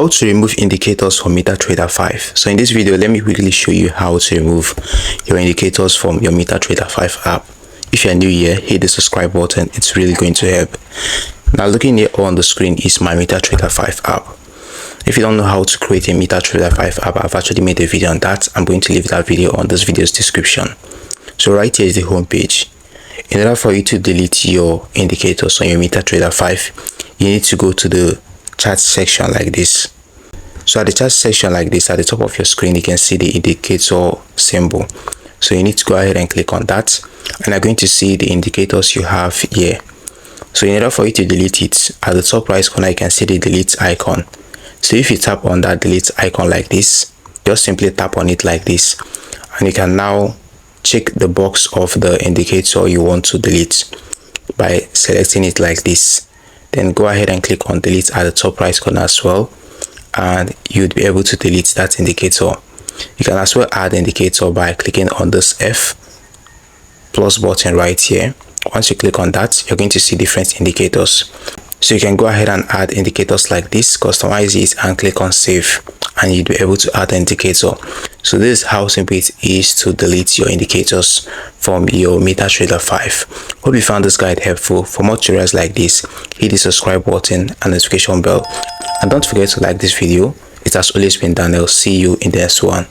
How to remove indicators from MetaTrader 5. So in this video, let me quickly show you how to remove your indicators from your MetaTrader 5 app. If you're new here, hit the subscribe button. It's really going to help. Now looking here on the screen is my MetaTrader 5 app. If you don't know how to create a MetaTrader 5 app, I've actually made a video on that. I'm going to leave that video on this video's description. So right here is the home page. In order for you to delete your indicators on your MetaTrader 5, you need to go to the chat section like this. So at the chat section like this, at the top of your screen, you can see the indicator symbol. So you need to go ahead and click on that, and you're going to see the indicators you have here. So in order for you to delete it, at the top right corner, you can see the delete icon. So if you tap on that delete icon like this, just simply tap on it like this, and you can now check the box of the indicator you want to delete by selecting it like this. Then go ahead and click on delete at the top right corner as well, and you'd be able to delete that indicator. You can as well add indicator by clicking on this F plus button right here. Once you click on that, you're going to see different indicators. So you can go ahead and add indicators like this, customize it, and click on save, and you'll be able to add an indicator. So this is how simple it is to delete your indicators from your MetaTrader 5. Hope you found this guide helpful. For more tutorials like this, hit the subscribe button and notification bell. And don't forget to like this video. It has always been Daniel. See you in the next one.